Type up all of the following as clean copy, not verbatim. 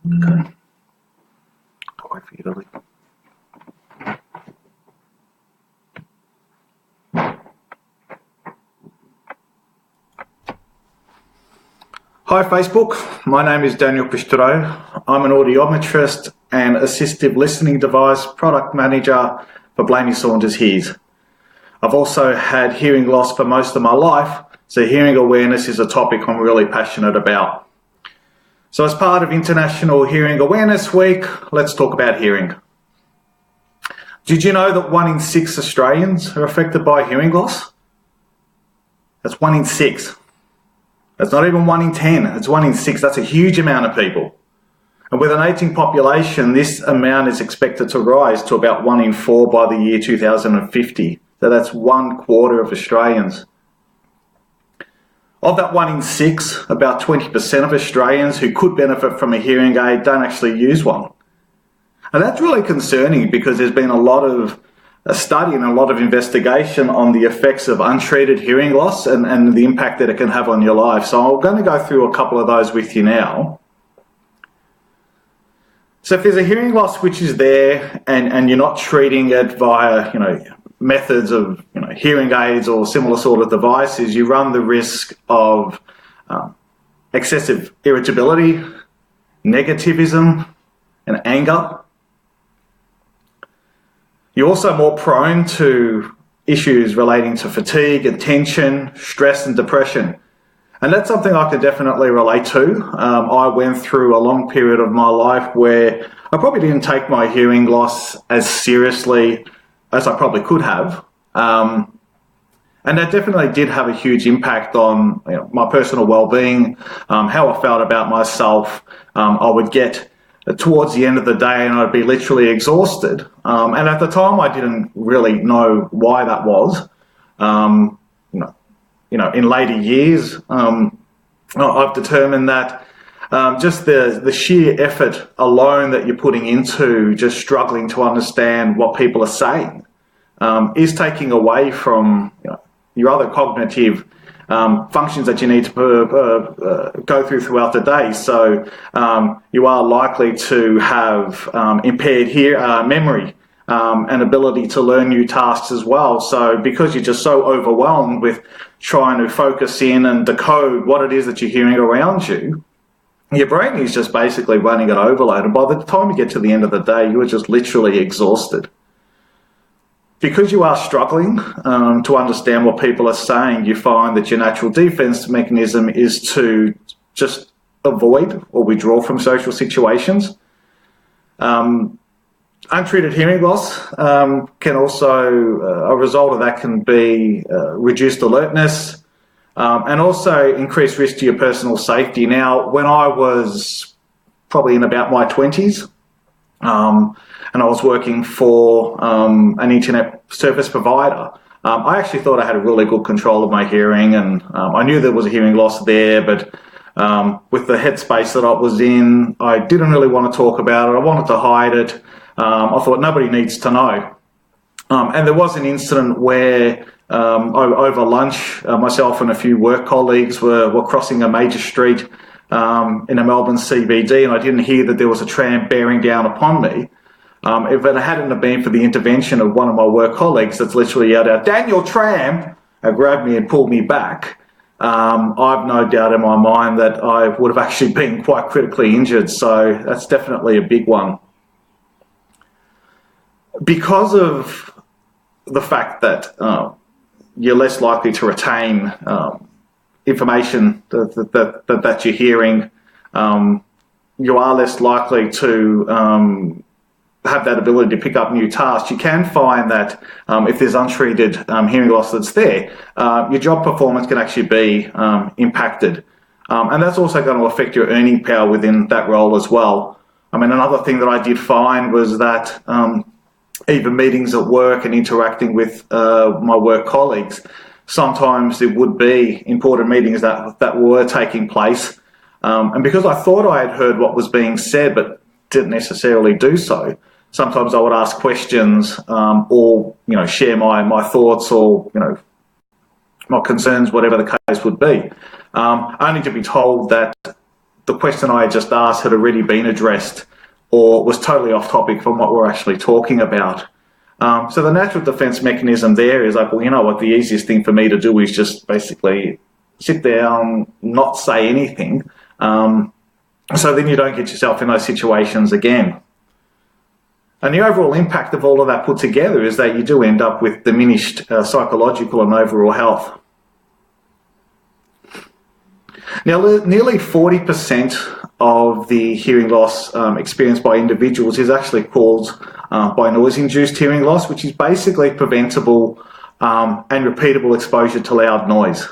Okay. I'll wait for you to leave. Hi Facebook, my name is Daniel Pistero. I'm an audiometrist and assistive listening device product manager for Blamey, Saunders Hears. I've also had hearing loss for most of my life, so hearing awareness is a topic I'm really passionate about. So as part of International Hearing Awareness Week, let's talk about hearing. Did you know that 1 in 6 Australians are affected by hearing loss? That's 1 in 6. That's not even 1 in 10, it's 1 in 6. That's a huge amount of people. And with an ageing population, this amount is expected to rise to about 1 in 4 by the year 2050. So that's 1/4 of Australians. Of that 1 in 6, about 20% of Australians who could benefit from a hearing aid don't actually use one. And that's really concerning because there's been a lot of study and a lot of investigation on the effects of untreated hearing loss and the impact that it can have on your life. So I'm going to go through a couple of those with you now. So if there's a hearing loss which is there and you're not treating it via, methods of, hearing aids or similar sort of devices, you run the risk of excessive irritability, negativism, and anger. You're also more prone to issues relating to fatigue and tension, stress and depression. And that's something I can definitely relate to. I went through a long period of my life where I probably didn't take my hearing loss as seriously as I probably could have. And that definitely did have a huge impact on my personal well-being, how I felt about myself. I would get towards the end of the day and I'd be literally exhausted. And at the time I didn't really know why that was. In later years, I've determined that just the sheer effort alone that you're putting into just struggling to understand what people are saying is taking away from your other cognitive functions that you need to go through throughout the day. So you are likely to have impaired memory and ability to learn new tasks as well. So because you're just so overwhelmed with trying to focus in and decode what it is that you're hearing around you, your brain is just basically running at overload. And by the time you get to the end of the day, you are just literally exhausted. Because you are struggling to understand what people are saying, you find that your natural defense mechanism is to just avoid or withdraw from social situations. Untreated hearing loss can also, a result of that can be reduced alertness and also increased risk to your personal safety. Now, when I was probably in about my 20s, and I was working for an internet service provider, I actually thought I had a really good control of my hearing, and I knew there was a hearing loss there, but with the headspace that I was in, I didn't really want to talk about it. I wanted to hide it. I thought nobody needs to know. And there was an incident where over lunch, myself and a few work colleagues were crossing a major street in a Melbourne CBD, and I didn't hear that there was a tram bearing down upon me. If it hadn't have been for the intervention of one of my work colleagues that's literally yelled out, "Daniel, tram!" and grabbed me and pulled me back, I've no doubt in my mind that I would have actually been quite critically injured. So that's definitely a big one. Because of the fact that you're less likely to retain information that you're hearing, you are less likely to have that ability to pick up new tasks. You can find that if there's untreated hearing loss that's there, your job performance can actually be impacted. And that's also going to affect your earning power within that role as well. I mean, another thing that I did find was that even meetings at work and interacting with my work colleagues, sometimes it would be important meetings that were taking place. And because I thought I had heard what was being said, but didn't necessarily do so, sometimes I would ask questions or share my thoughts or my concerns, whatever the case would be, only to be told that the question I just asked had already been addressed or was totally off topic from what we're actually talking about. So the natural defense mechanism there is like, well, you know what, the easiest thing for me to do is just basically sit down, not say anything, so then you don't get yourself in those situations again. And the overall impact of all of that put together is that you do end up with diminished psychological and overall health. Now, nearly 40% of the hearing loss experienced by individuals is actually caused by noise-induced hearing loss, which is basically preventable and repeatable exposure to loud noise.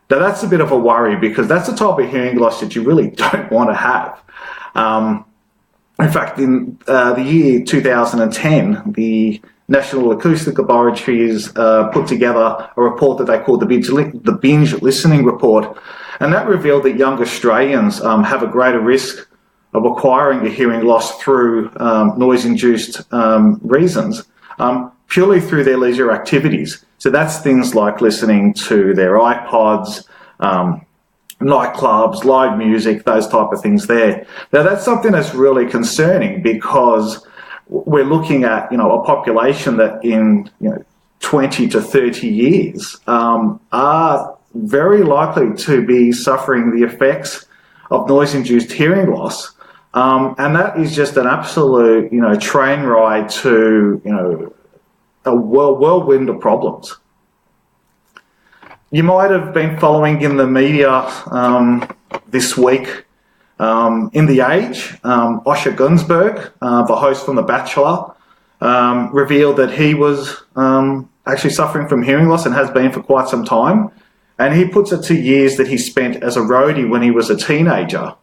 Now, that's a bit of a worry because that's the type of hearing loss that you really don't want to have. In fact, in the year 2010, the National Acoustic Laboratories put together a report that they called the Binge Listening Report, and that revealed that young Australians have a greater risk of acquiring a hearing loss through noise-induced reasons, purely through their leisure activities. So that's things like listening to their iPods, nightclubs, live music, those type of things there. Now that's something that's really concerning because we're looking at, a population that in 20 to 30 years are very likely to be suffering the effects of noise-induced hearing loss. And that is just an absolute, train ride to, a whirlwind of problems. You might have been following in the media this week, in The Age, Osher Gunsberg, the host from The Bachelor, revealed that he was actually suffering from hearing loss and has been for quite some time. And he puts it to years that he spent as a roadie when he was a teenager.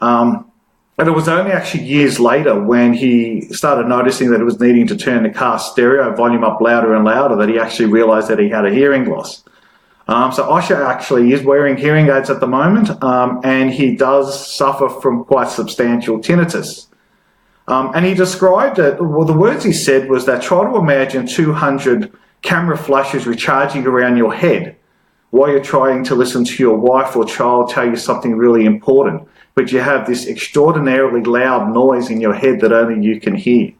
And it was only actually years later when he started noticing that it was needing to turn the car stereo volume up louder and louder that he actually realised that he had a hearing loss. So Osher actually is wearing hearing aids at the moment, and he does suffer from quite substantial tinnitus. And he described it, well, the words he said was that try to imagine 200 camera flashes recharging around your head while you're trying to listen to your wife or child tell you something really important, but you have this extraordinarily loud noise in your head that only you can hear.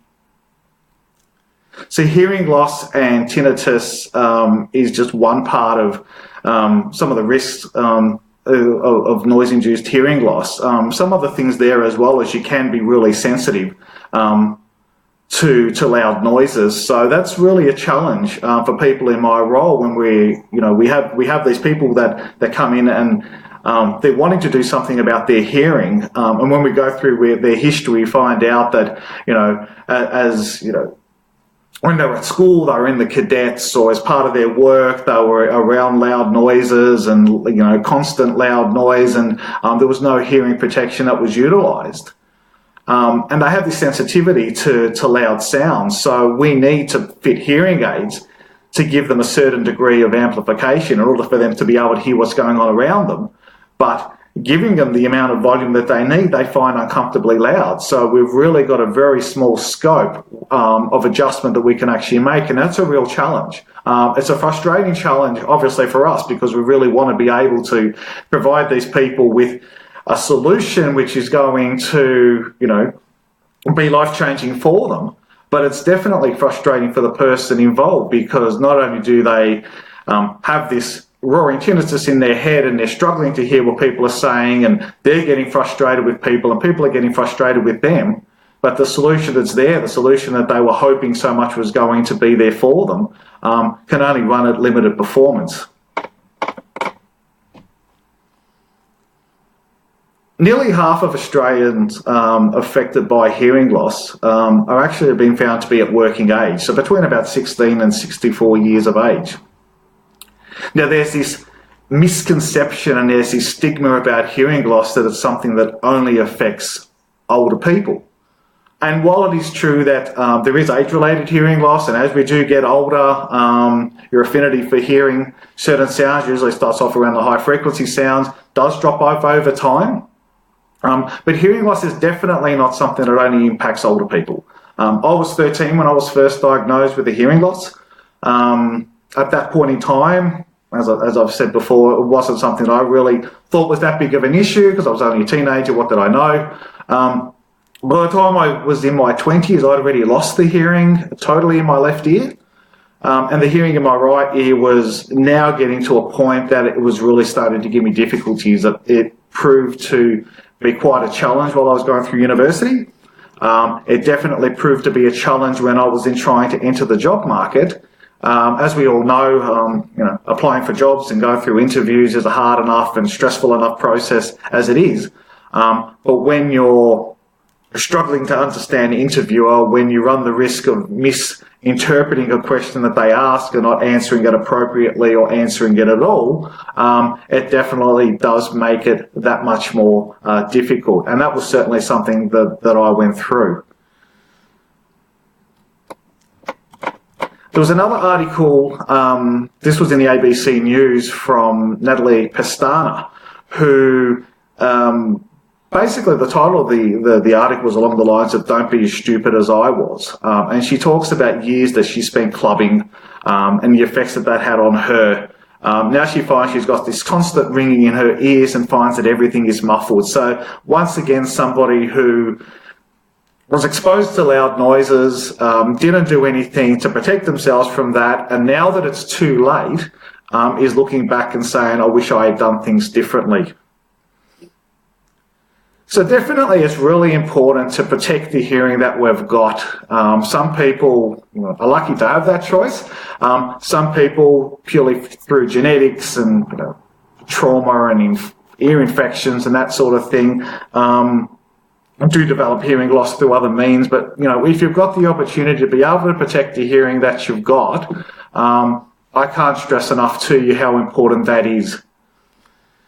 So hearing loss and tinnitus is just one part of some of the risks of noise-induced hearing loss. Some other things there as well is you can be really sensitive to loud noises. So that's really a challenge for people in my role when we have these people that come in and they're wanting to do something about their hearing. And when we go through their history, we find out that, when they were at school, they were in the cadets, or as part of their work, they were around loud noises and, constant loud noise, and there was no hearing protection that was utilised. And they have this sensitivity to loud sounds, so we need to fit hearing aids to give them a certain degree of amplification in order for them to be able to hear what's going on around them. But giving them the amount of volume that they need, they find uncomfortably loud. So we've really got a very small scope of adjustment that we can actually make, and that's a real challenge. It's a frustrating challenge, obviously, for us, because we really want to be able to provide these people with a solution which is going to, be life-changing for them. But it's definitely frustrating for the person involved, because not only do they have this roaring tinnitus in their head and they're struggling to hear what people are saying, and they're getting frustrated with people and people are getting frustrated with them, but the solution that's there, the solution that they were hoping so much was going to be there for them, can only run at limited performance. Nearly half of Australians affected by hearing loss are actually being found to be at working age, so between about 16 and 64 years of age. Now, there's this misconception and there's this stigma about hearing loss that it's something that only affects older people. And while it is true that there is age-related hearing loss, and as we do get older, your affinity for hearing certain sounds usually starts off around the high-frequency sounds, does drop off over time. But hearing loss is definitely not something that only impacts older people. I was 13 when I was first diagnosed with a hearing loss. At that point in time, as I've said before, it wasn't something that I really thought was that big of an issue because I was only a teenager. What did I know? By the time I was in my 20s, I'd already lost the hearing totally in my left ear. And the hearing in my right ear was now getting to a point that it was really starting to give me difficulties. It proved to be quite a challenge while I was going through university. It definitely proved to be a challenge when I was trying to enter the job market. As we all know, applying for jobs and going through interviews is a hard enough and stressful enough process as it is. But when you're struggling to understand the interviewer, when you run the risk of misinterpreting a question that they ask and not answering it appropriately or answering it at all, it definitely does make it that much more difficult. And that was certainly something that I went through. There was another article, this was in the ABC News, from Natalie Pestana, who basically the title of the article was along the lines of "Don't be as stupid as I was," and she talks about years that she spent clubbing and the effects that had on her. Now she finds she's got this constant ringing in her ears and finds that everything is muffled. So once again, somebody who was exposed to loud noises, didn't do anything to protect themselves from that, and now that it's too late, is looking back and saying, "I wish I had done things differently." So definitely it's really important to protect the hearing that we've got. Some people are lucky to have that choice. Some people, purely through genetics and trauma and ear infections and that sort of thing, do develop hearing loss through other means. But if you've got the opportunity to be able to protect the hearing that you've got, I can't stress enough to you how important that is.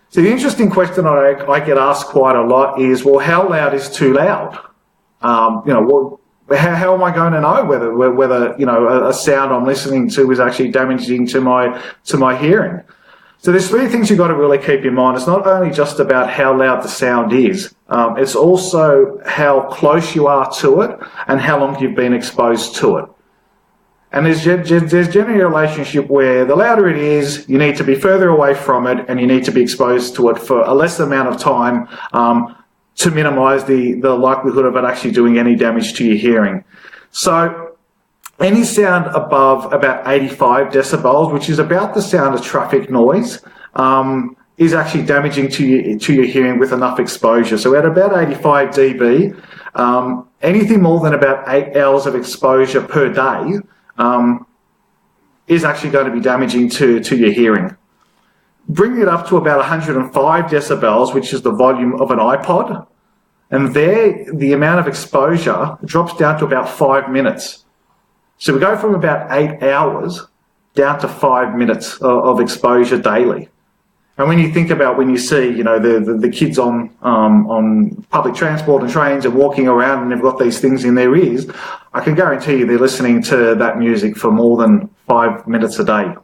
So the interesting question I get asked quite a lot is, well, how loud is too loud? How am I going to know whether a sound I'm listening to is actually damaging to my hearing? So there's three things you've got to really keep in mind. It's not only just about how loud the sound is, it's also how close you are to it and how long you've been exposed to it. And there's generally a relationship where the louder it is, you need to be further away from it and you need to be exposed to it for a less amount of time to minimise the likelihood of it actually doing any damage to your hearing. So any sound above about 85 decibels, which is about the sound of traffic noise, is actually damaging to your hearing with enough exposure. So at about 85 dB, anything more than about 8 hours of exposure per day is actually going to be damaging to your hearing. Bring it up to about 105 decibels, which is the volume of an iPod, and there the amount of exposure drops down to about 5 minutes. So we go from about 8 hours down to 5 minutes of exposure daily. And when you think about when you see, the kids on public transport and trains and walking around and they've got these things in their ears, I can guarantee you they're listening to that music for more than 5 minutes a day.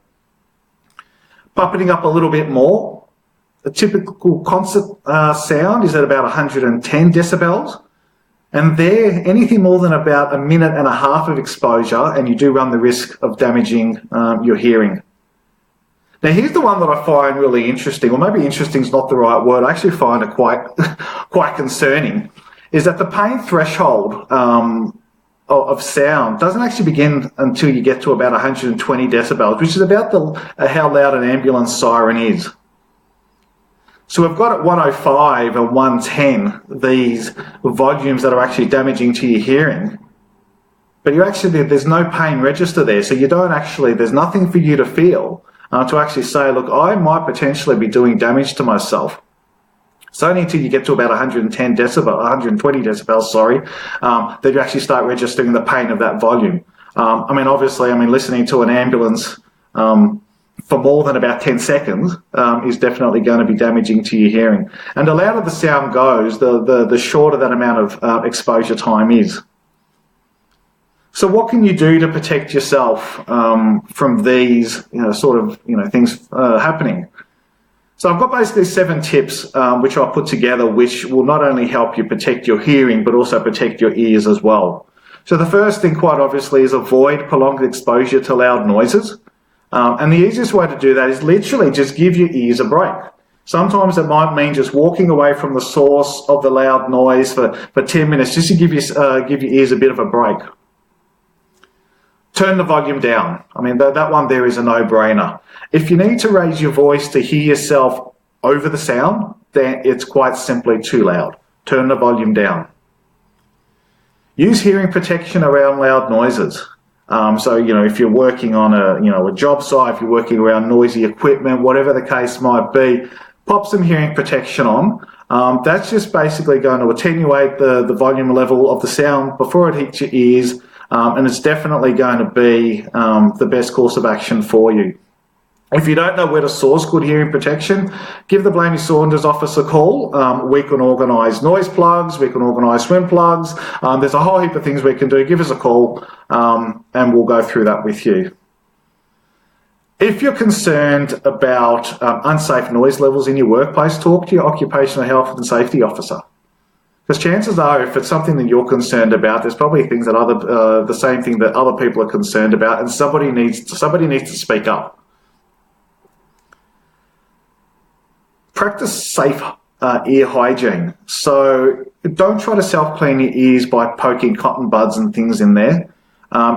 Bumping up a little bit more, a typical concert sound is at about 110 decibels. And there, anything more than about a minute and a half of exposure, and you do run the risk of damaging your hearing. Now, here's the one that I find really interesting, or maybe interesting is not the right word. I actually find it quite concerning, is that the pain threshold of sound doesn't actually begin until you get to about 120 decibels, which is about how loud an ambulance siren is. So we've got at 105 and 110 these volumes that are actually damaging to your hearing, but there's no pain register there, so there's nothing for you to feel. To actually say, look, I might potentially be doing damage to myself. It's only until you get to about 120 decibels, that you actually start registering the pain of that volume. Listening to an ambulance for more than about 10 seconds is definitely going to be damaging to your hearing. And the louder the sound goes, the shorter that amount of exposure time is. So what can you do to protect yourself from these, things happening? So I've got basically 7 tips which I'll put together, which will not only help you protect your hearing, but also protect your ears as well. So the first thing, quite obviously, is avoid prolonged exposure to loud noises. And the easiest way to do that is literally just give your ears a break. Sometimes it might mean just walking away from the source of the loud noise for 10 minutes, just to give your ears a bit of a break. Turn the volume down. I mean, that one there is a no-brainer. If you need to raise your voice to hear yourself over the sound, then it's quite simply too loud. Turn the volume down. Use hearing protection around loud noises. So, if you're working on a job site, if you're working around noisy equipment, whatever the case might be, pop some hearing protection on. That's just basically going to attenuate the volume level of the sound before it hits your ears, and it's definitely going to be the best course of action for you. If you don't know where to source good hearing protection, give the Blamey Saunders office a call. We can organise noise plugs, we can organise swim plugs. There's a whole heap of things we can do. Give us a call and we'll go through that with you. If you're concerned about unsafe noise levels in your workplace, talk to your occupational health and safety officer. Because chances are, if it's something that you're concerned about, there's probably things that the same thing that other people are concerned about, and somebody needs to speak up. Practice safe ear hygiene. So don't try to self-clean your ears by poking cotton buds and things in there.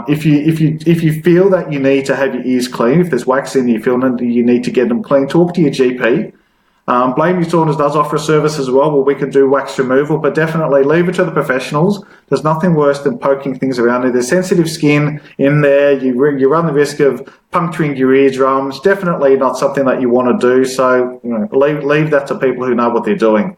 If you feel that you need to have your ears clean, if there's wax in you feel that you need to get them clean, talk to your GP. Blamey Saunders does offer a service as well where we can do wax removal, but definitely leave it to the professionals. There's nothing worse than poking things around. If there's sensitive skin in there, you run the risk of puncturing your eardrums. Definitely not something that you want to do, so leave that to people who know what they're doing.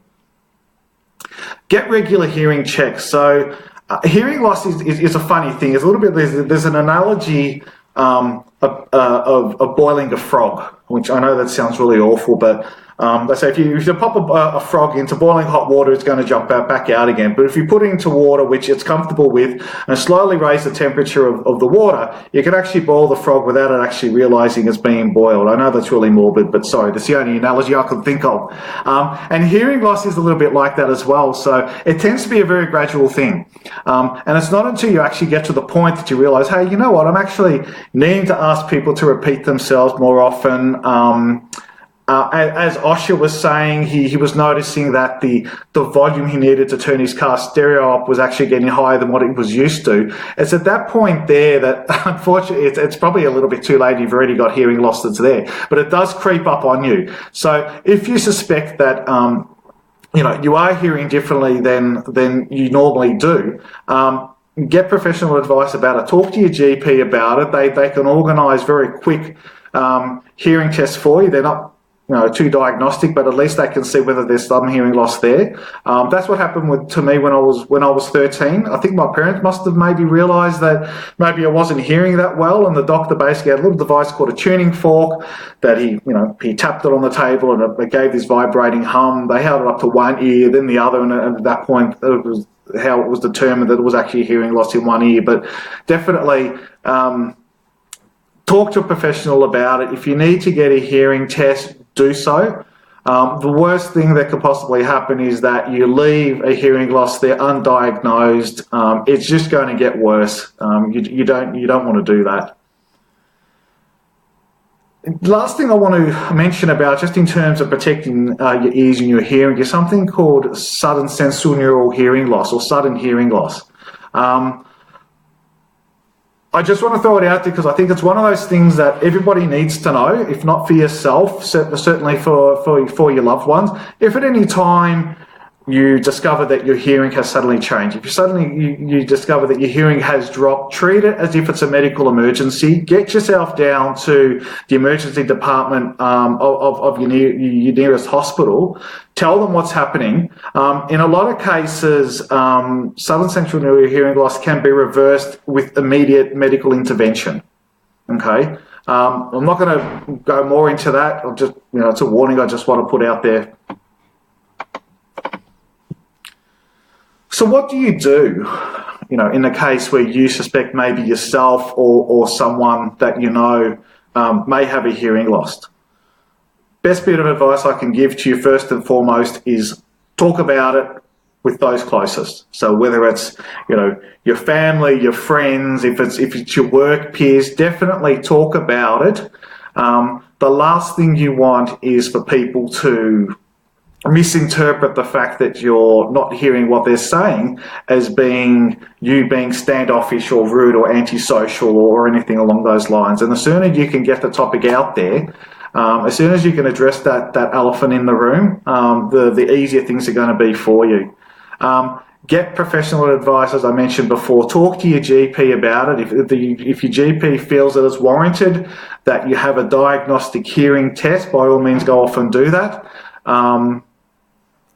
Get regular hearing checks. So hearing loss is a funny thing. It's a little bit, there's an analogy of boiling a frog, which I know that sounds really awful, but let's say if you pop a frog into boiling hot water, it's going to jump back out again. But if you put it into water, which it's comfortable with, and slowly raise the temperature of the water, you can actually boil the frog without it actually realizing it's being boiled. I know that's really morbid, but sorry, that's the only analogy I can think of. And hearing loss is a little bit like that as well. So it tends to be a very gradual thing. And it's not until you actually get to the point that you realize, hey, you know what, I'm actually needing to ask people to repeat themselves more often. As Osher was saying, he was noticing that the volume he needed to turn his car stereo up was actually getting higher than what it was used to. It's at that point there that, unfortunately, it's probably a little bit too late. You've already got hearing loss that's there, but it does creep up on you. So if you suspect that you are hearing differently than you normally do, get professional advice about it. Talk to your GP about it. They can organise very quick hearing tests for you. They're not too diagnostic, but at least they can see whether there's some hearing loss there. That's what happened to me when I was 13. I think my parents must have maybe realised that maybe I wasn't hearing that well, and the doctor basically had a little device called a tuning fork that he tapped it on the table and it gave this vibrating hum. They held it up to one ear, then the other, and at that point it was how it was determined that it was actually hearing loss in one ear. But definitely talk to a professional about it. If you need to get a hearing test, do so. The worst thing that could possibly happen is that you leave a hearing loss there undiagnosed. It's just going to get worse. You don't want to do that. Last thing I want to mention about, just in terms of protecting your ears and your hearing, is something called sudden sensorineural hearing loss, or sudden hearing loss. I just want to throw it out there because I think it's one of those things that everybody needs to know, if not for yourself, certainly for your loved ones. If at any time you discover that your hearing has suddenly changed, if you discover that your hearing has dropped, treat it as if it's a medical emergency. Get yourself down to the emergency department of your nearest hospital. Tell them what's happening. In a lot of cases, sudden sensorineural hearing loss can be reversed with immediate medical intervention. Okay, I'm not going to go more into that. I'll just, it's a warning I just want to put out there. So what do you do, in the case where you suspect maybe yourself or someone that may have a hearing loss? Best bit of advice I can give to you first and foremost is talk about it with those closest. So whether it's, your family, your friends, if it's your work peers, definitely talk about it. The last thing you want is for people to misinterpret the fact that you're not hearing what they're saying as being standoffish or rude or antisocial or anything along those lines. And the sooner you can get the topic out there, as soon as you can address that elephant in the room, the easier things are going to be for you. Get professional advice, as I mentioned before. Talk to your GP about it. If your GP feels that it's warranted, that you have a diagnostic hearing test, by all means go off and do that.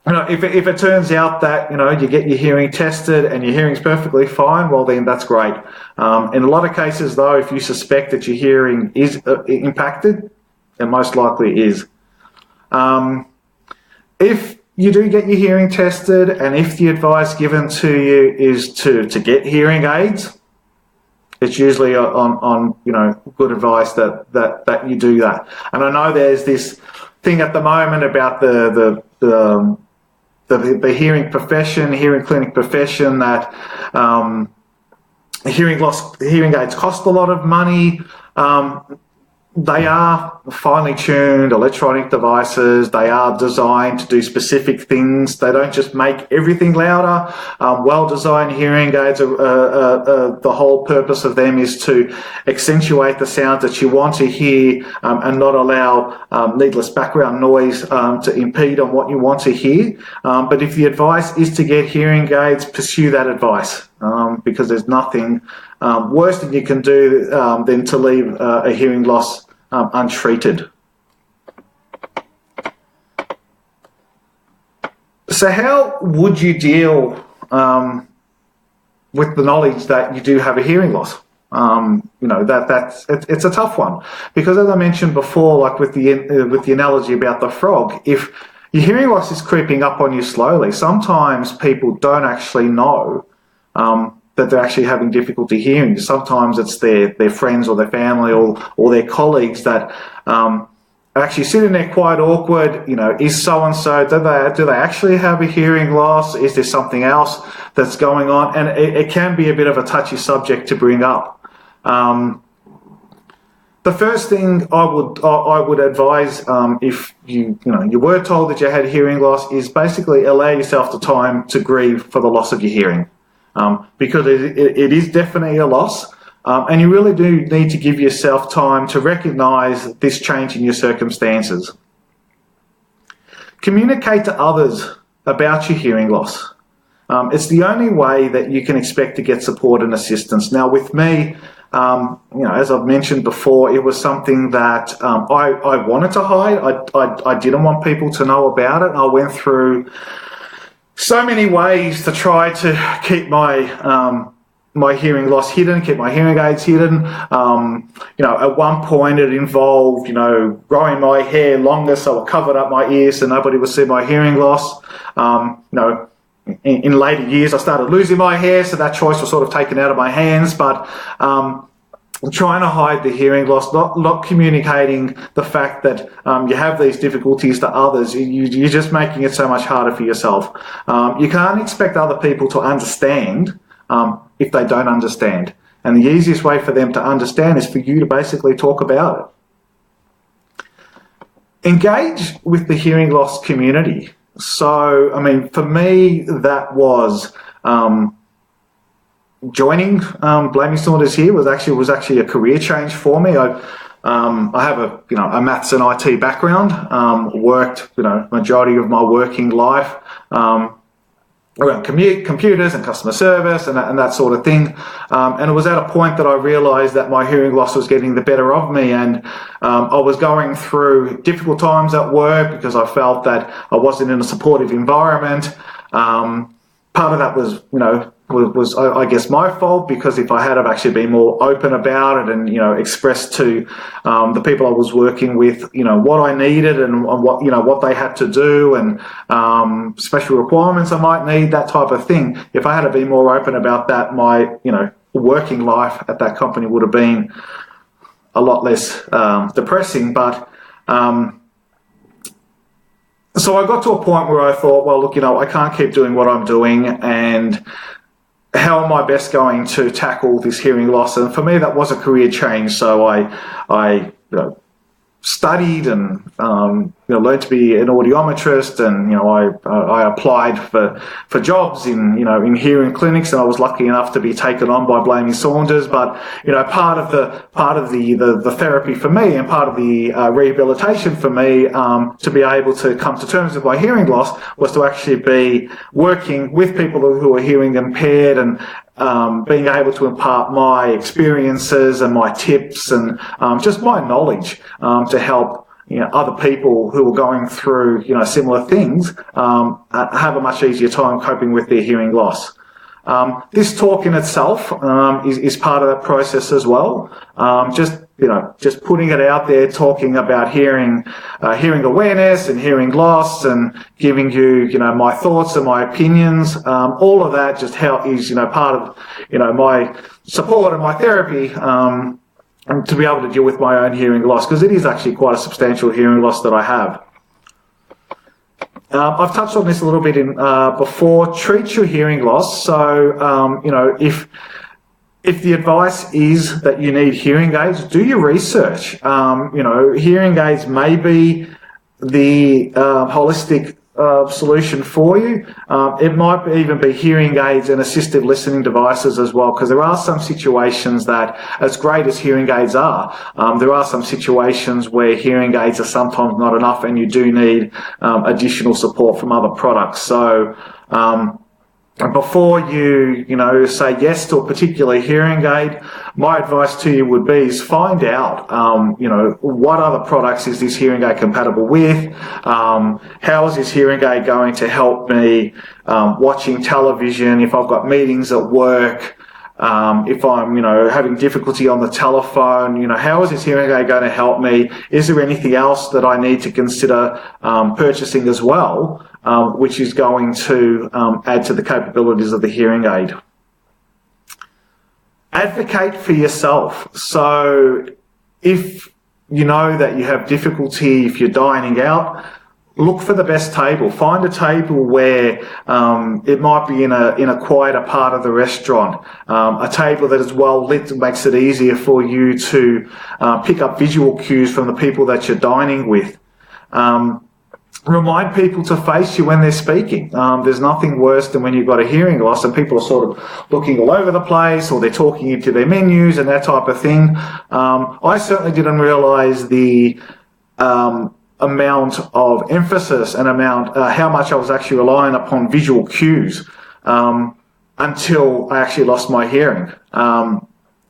If it turns out that you get your hearing tested and your hearing's perfectly fine, well then that's great. In a lot of cases though, if you suspect that your hearing is impacted, it most likely is. If you do get your hearing tested, and if the advice given to you is to get hearing aids, it's usually on good advice that you do that. And I know there's this thing at the moment about the hearing profession, hearing clinic profession, that hearing aids cost a lot of money. They are finely tuned electronic devices. They are designed to do specific things. They don't just make everything louder. Well-designed hearing aids, the whole purpose of them is to accentuate the sounds that you want to hear and not allow needless background noise to impede on what you want to hear. But if the advice is to get hearing aids, pursue that advice, because there's nothing worse than you can do than to leave a hearing loss untreated. So how would you deal with the knowledge that you do have a hearing loss? It's a tough one, because as I mentioned before, like with the analogy about the frog, if your hearing loss is creeping up on you slowly, sometimes people don't actually know that they're actually having difficulty hearing. Sometimes it's their friends or their family or their colleagues that are actually sitting there quite awkward. Is so-and-so, do they actually have a hearing loss? Is there something else that's going on? And it can be a bit of a touchy subject to bring up. The first thing I would advise, if you were told that you had hearing loss, is basically allow yourself the time to grieve for the loss of your hearing. Because it is definitely a loss, and you really do need to give yourself time to recognise this change in your circumstances. Communicate to others about your hearing loss. It's the only way that you can expect to get support and assistance. Now with me, as I've mentioned before, it was something that I wanted to hide. I didn't want people to know about it. I went through so many ways to try to keep my my hearing loss hidden, keep my hearing aids hidden. At one point it involved, growing my hair longer so it covered up my ears so nobody would see my hearing loss. In later years I started losing my hair, so that choice was sort of taken out of my hands. But trying to hide the hearing loss, not communicating the fact that you have these difficulties to others, you're just making it so much harder for yourself. You can't expect other people to understand if they don't understand. And the easiest way for them to understand is for you to basically talk about it. Engage with the hearing loss community. So, for me, that was joining Blamey Saunders here was actually a career change for me. I have a maths and IT background. Worked majority of my working life around computers and customer service and that sort of thing. And it was at a point that I realised that my hearing loss was getting the better of me, and I was going through difficult times at work because I felt that I wasn't in a supportive environment. Part of that was I guess my fault, because if I had have actually been more open about it and expressed to the people I was working with what I needed and what they had to do and special requirements I might need, that type of thing. If I had to be more open about that, my working life at that company would have been a lot less depressing. But So I got to a point where I thought, well, look, I can't keep doing what I'm doing, and how am I best going to tackle this hearing loss? And for me, that was a career change. So I studied and learned to be an audiometrist, and I applied for jobs in hearing clinics, and I was lucky enough to be taken on by Blamey Saunders. But part of the therapy for me, and part of the rehabilitation for me, to be able to come to terms with my hearing loss, was to actually be working with people who are hearing impaired, and being able to impart my experiences and my tips and just my knowledge to help other people who are going through similar things have a much easier time coping with their hearing loss. This talk in itself is part of that process as well. Just putting it out there, talking about hearing awareness and hearing loss, and giving you my thoughts and my opinions. All of that just is part of my support and my therapy to be able to deal with my own hearing loss, because it is actually quite a substantial hearing loss that I have. I've touched on this a little bit before. Treat your hearing loss. So if the advice is that you need hearing aids, do your research. Hearing aids may be the holistic solution for you. It might even be hearing aids and assistive listening devices as well, because there are some situations that, as great as hearing aids are, there are some situations where hearing aids are sometimes not enough, and you do need additional support from other products. So before you say yes to a particular hearing aid, my advice to you would be is find out what other products is this hearing aid compatible with, how is this hearing aid going to help me watching television, if I've got meetings at work, if I'm having difficulty on the telephone, how is this hearing aid going to help me? Is there anything else that I need to consider purchasing as well, which is going to add to the capabilities of the hearing aid? Advocate for yourself. So if you know that you have difficulty, if you're dining out, look for the best table. Find a table where it might be in a quieter part of the restaurant, a table that is well lit that makes it easier for you to pick up visual cues from the people that you're dining with. Remind people to face you when they're speaking. There's nothing worse than when you've got a hearing loss and people are sort of looking all over the place, or they're talking into their menus and that type of thing. I certainly didn't realise the amount of emphasis and how much I was actually relying upon visual cues until I actually lost my hearing.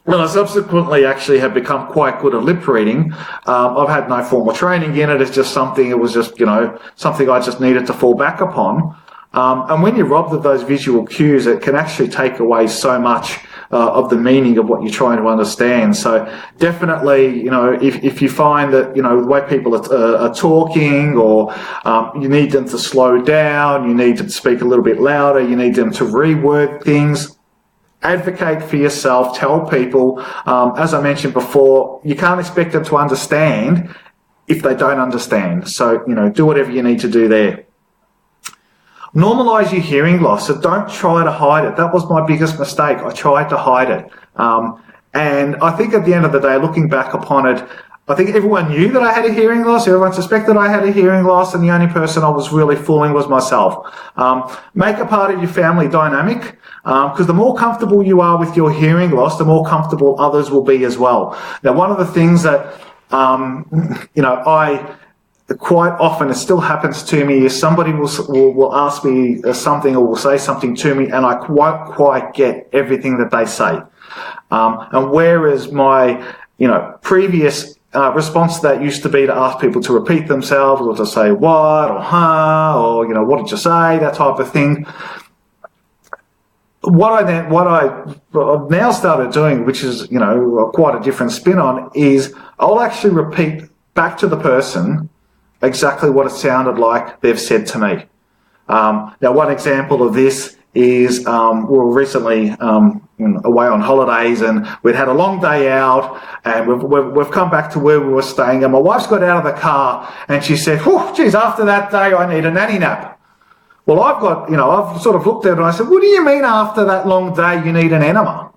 Well, I subsequently actually have become quite good at lip reading. I've had no formal training in it. It's just something I just needed to fall back upon. And when you're robbed of those visual cues, it can actually take away so much of the meaning of what you're trying to understand. So definitely, if you find that, the way people are talking, or you need them to slow down, you need them to speak a little bit louder, you need them to reword things, advocate for yourself, tell people. As I mentioned before, you can't expect them to understand if they don't understand. So, do whatever you need to do there. Normalise your hearing loss, so don't try to hide it. That was my biggest mistake. I tried to hide it. And I think at the end of the day, looking back upon it, I think everyone knew that I had a hearing loss. Everyone suspected I had a hearing loss, and the only person I was really fooling was myself. Make a part of your family dynamic, because the more comfortable you are with your hearing loss, the more comfortable others will be as well. Now, one of the things that, I quite often, it still happens to me, is somebody will ask me something, or will say something to me, and I won't quite get everything that they say. And whereas my, previous response to that used to be to ask people to repeat themselves, or to say what, or huh, or, what did you say, that type of thing. What I've now started doing, which is, quite a different spin on, is I'll actually repeat back to the person exactly what it sounded like they've said to me. Now, one example of this is we were recently, away on holidays, and we'd had a long day out, and we've come back to where we were staying, and my wife's got out of the car and she said, "Oh, geez, after that day I need a nanny nap." Well, I've sort of looked at it and I said, "What do you mean after that long day you need an enema?"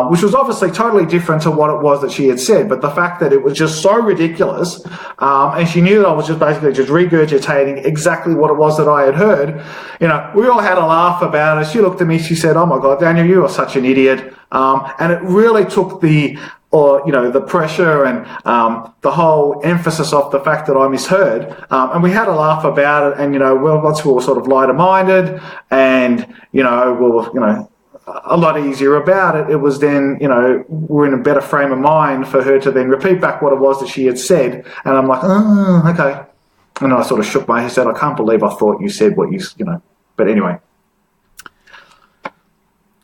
Which was obviously totally different to what it was that she had said, but the fact that it was just so ridiculous, and she knew that I was just basically just regurgitating exactly what it was that I had heard. We all had a laugh about it. She looked at me, she said, "Oh my God, Daniel, you are such an idiot." And it really took the pressure and the whole emphasis off the fact that I misheard. And we had a laugh about it, and, once we were sort of lighter-minded and, a lot easier about it, it was then, we're in a better frame of mind for her to then repeat back what it was that she had said. And I'm like, "Oh, okay." And I sort of shook my head and said, "I can't believe I thought you said what but anyway.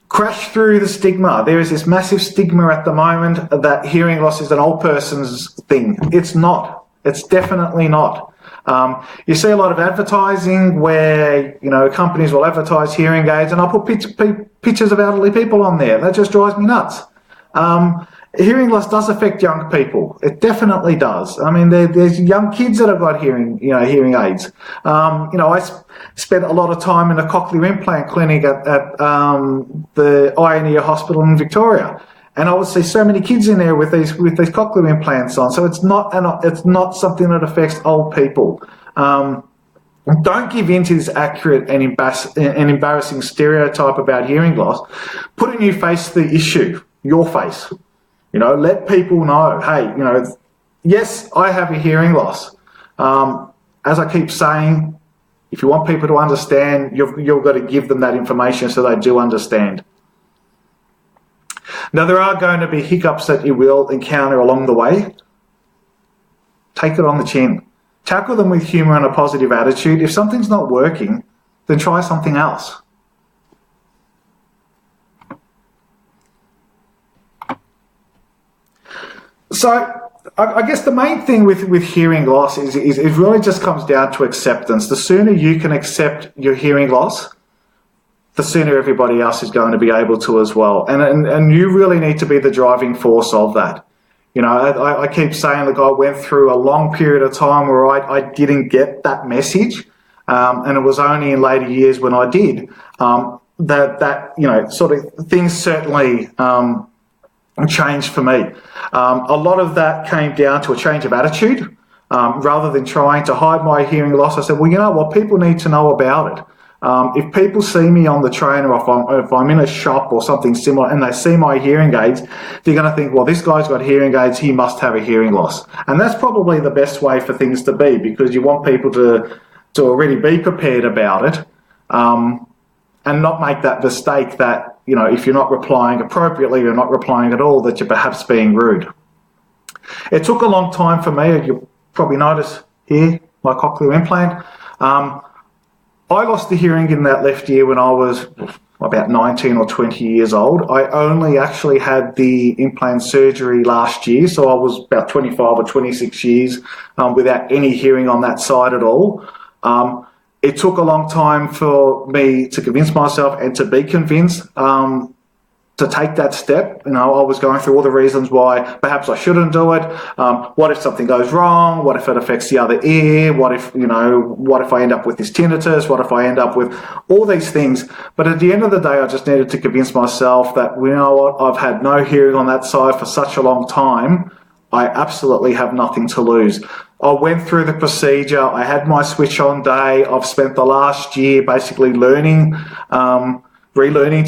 Crash through the stigma. There is this massive stigma at the moment that hearing loss is an old person's thing. It's not. It's definitely not. You see a lot of advertising where, companies will advertise hearing aids, and I'll put pictures of elderly people on there. That just drives me nuts. Hearing loss does affect young people. It definitely does. I mean, there's young kids that have got hearing aids. I spent a lot of time in a cochlear implant clinic at the Eye Hospital in Victoria. And I would see so many kids in there with these cochlear implants on. So it's not something that affects old people. Don't give in to this accurate and embarrassing stereotype about hearing loss. Put a new face to the issue, your face. Let people know, hey, yes, I have a hearing loss. As I keep saying, if you want people to understand, you've got to give them that information so they do understand. Now, there are going to be hiccups that you will encounter along the way. Take it on the chin. Tackle them with humour and a positive attitude. If something's not working, then try something else. So, I guess the main thing with hearing loss is it really just comes down to acceptance. The sooner you can accept your hearing loss, the sooner everybody else is going to be able to as well. And you really need to be the driving force of that. I keep saying, look, I went through a long period of time where I didn't get that message. And it was only in later years when I did, that sort of things certainly changed for me. A lot of that came down to a change of attitude. Rather than trying to hide my hearing loss, I said, well, you know what, people need to know about it. If people see me on the train, or if I'm in a shop or something similar and they see my hearing aids, they're going to think, well, this guy's got hearing aids, he must have a hearing loss. And that's probably the best way for things to be, because you want people to already be prepared about it, and not make that mistake that, if you're not replying appropriately, you're not replying at all, that you're perhaps being rude. It took a long time for me. You'll probably notice here, my cochlear implant. I lost the hearing in that left ear when I was about 19 or 20 years old. I only actually had the implant surgery last year, so I was about 25 or 26 years without any hearing on that side at all. It took a long time for me to convince myself and to be convinced to take that step. I was going through all the reasons why perhaps I shouldn't do it. What if something goes wrong? What if it affects the other ear? What if I end up with this tinnitus? What if I end up with all these things? But at the end of the day, I just needed to convince myself that, I've had no hearing on that side for such a long time. I absolutely have nothing to lose. I went through the procedure. I had my switch on day. I've spent the last year basically relearning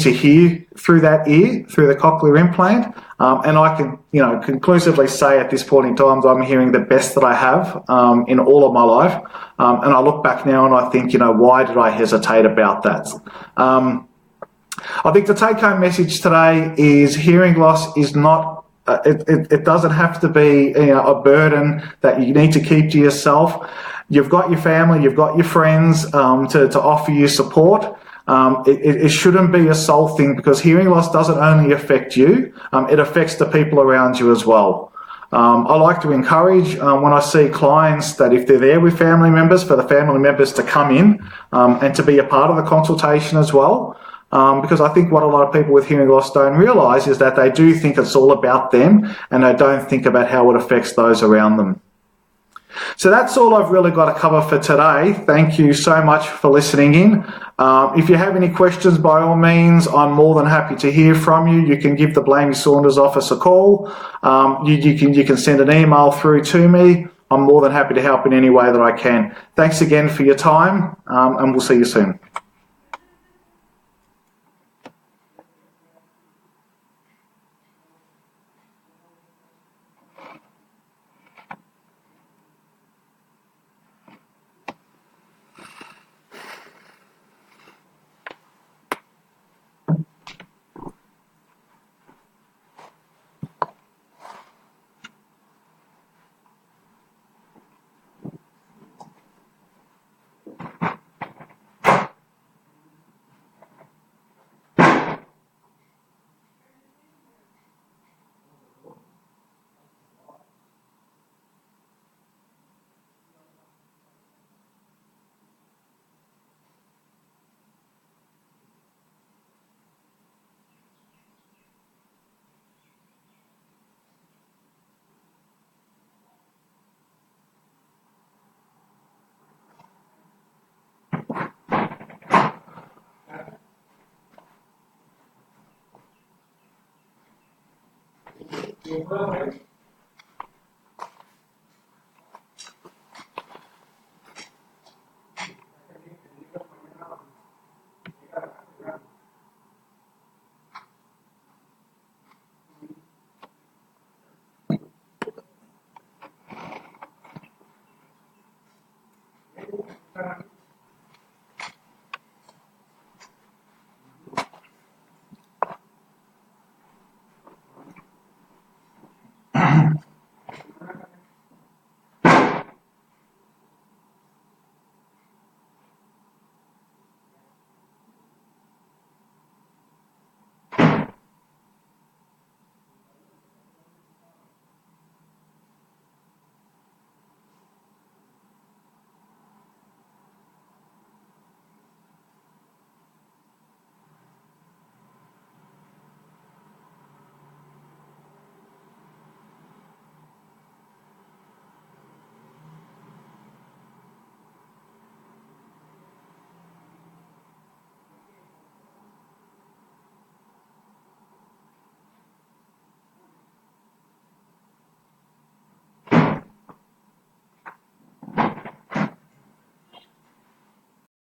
to hear through that ear, through the cochlear implant. And I can, conclusively say at this point in time, I'm hearing the best that I have in all of my life. And I look back now and I think, why did I hesitate about that? I think the take-home message today is hearing loss is not, it doesn't have to be a burden that you need to keep to yourself. You've got your family, you've got your friends to offer you support. It shouldn't be a sole thing, because hearing loss doesn't only affect you, it affects the people around you as well. I like to encourage when I see clients that if they're there with family members, for the family members to come in and to be a part of the consultation as well. because I think what a lot of people with hearing loss don't realise is that they do think it's all about them and they don't think about how it affects those around them. So that's all I've really got to cover for today. Thank you so much for listening in. If you have any questions, by all means, I'm more than happy to hear from you. You can give the Blamey Saunders office a call. You can send an email through to me. I'm more than happy to help in any way that I can. Thanks again for your time, and we'll see you soon. Well,